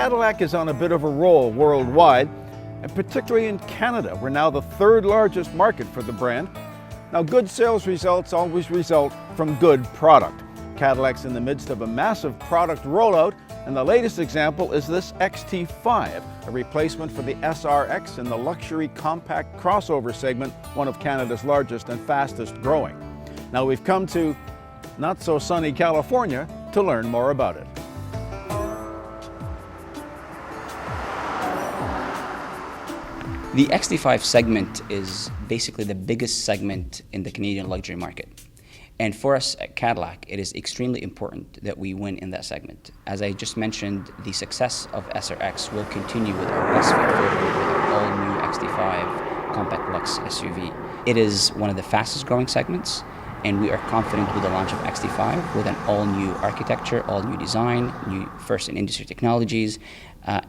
Cadillac is on a bit of a roll worldwide, and particularly in Canada. We're now the third largest market for the brand. Now, good sales results always result from good product. Cadillac's in the midst of a massive product rollout, and the latest example is this XT5, a replacement for the SRX in the luxury compact crossover segment, one of Canada's largest and fastest growing. Now, we've come to not so sunny California to learn more about it. The XT5 segment is basically the biggest segment in the Canadian luxury market. And for us at Cadillac, it is extremely important that we win in that segment. As I just mentioned, the success of SRX will continue with our best fit forward with our all-new XT5 compact luxe SUV. It is one of the fastest growing segments, and we are confident with the launch of XT5 with an all-new architecture, all-new design, new first-in-industry technologies,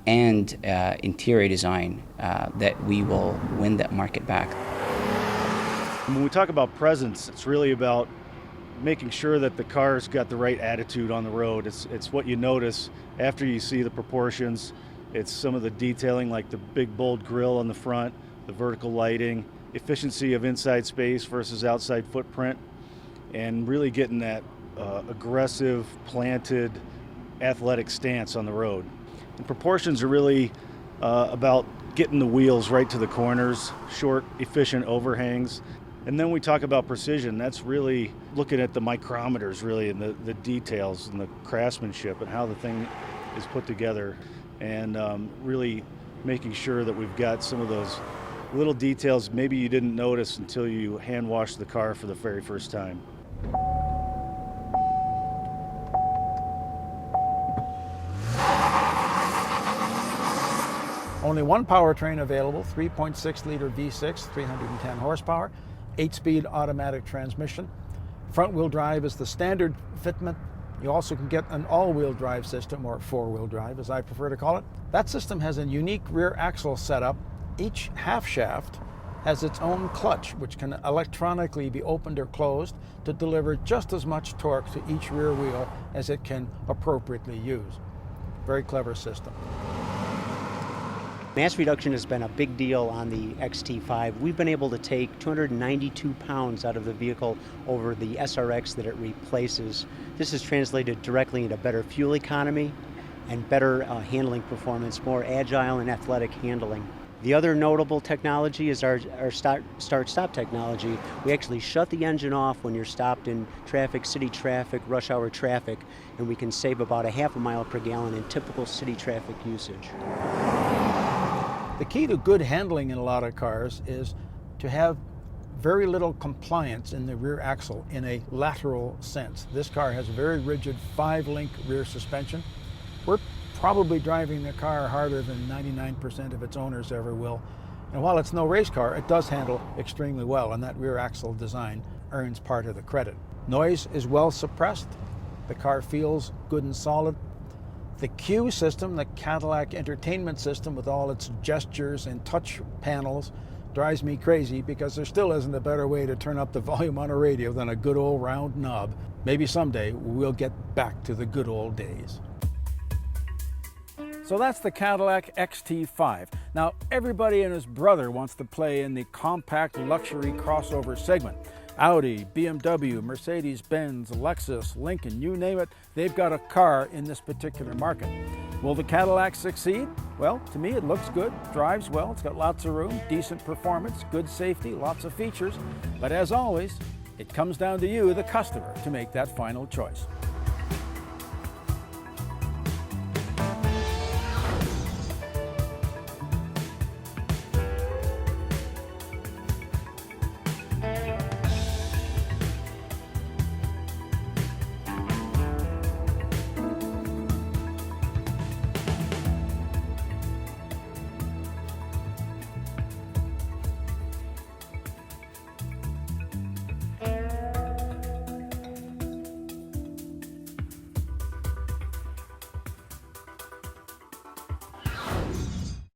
and interior design that we will win that market back. When we talk about presence, it's really about making sure that the car's got the right attitude on the road. It's what you notice after you see the proportions. It's some of the detailing, like the big bold grille on the front, the vertical lighting, efficiency of inside space versus outside footprint, and really getting that aggressive, planted, athletic stance on the road. And proportions are really about getting the wheels right to the corners, short, efficient overhangs. And then we talk about precision. That's really looking at the micrometers, really, and the details and the craftsmanship and how the thing is put together, and really making sure that we've got some of those little details maybe you didn't notice until you hand washed the car for the very first time. Only one powertrain available, 3.6-liter V6, 310 horsepower, 8-speed automatic transmission. Front-wheel drive is the standard fitment. You also can get an all-wheel drive system, or four-wheel drive as I prefer to call it. That system has a unique rear axle setup. Each half shaft has its own clutch, which can electronically be opened or closed to deliver just as much torque to each rear wheel as it can appropriately use. Very clever system. Mass reduction has been a big deal on the XT5. We've been able to take 292 pounds out of the vehicle over the SRX that it replaces. This is translated directly into better fuel economy and better handling performance, more agile and athletic handling. The other notable technology is our start-stop technology. We actually shut the engine off when you're stopped in traffic, city traffic, rush hour traffic, and we can save about a half a mile per gallon in typical city traffic usage. The key to good handling in a lot of cars is to have very little compliance in the rear axle in a lateral sense. This car has a very rigid 5-link rear suspension. We're probably driving the car harder than 99% of its owners ever will. And while it's no race car, it does handle extremely well, and that rear axle design earns part of the credit. Noise is well suppressed. The car feels good and solid. The Q system, the Cadillac entertainment system with all its gestures and touch panels, drives me crazy because there still isn't a better way to turn up the volume on a radio than a good old round knob. Maybe someday we'll get back to the good old days. So that's the Cadillac XT5. Now, everybody and his brother wants to play in the compact luxury crossover segment. Audi, BMW, Mercedes-Benz, Lexus, Lincoln, you name it, they've got a car in this particular market. Will the Cadillac succeed? Well, to me it looks good, drives well, it's got lots of room, decent performance, good safety, lots of features. But as always, it comes down to you, the customer, to make that final choice.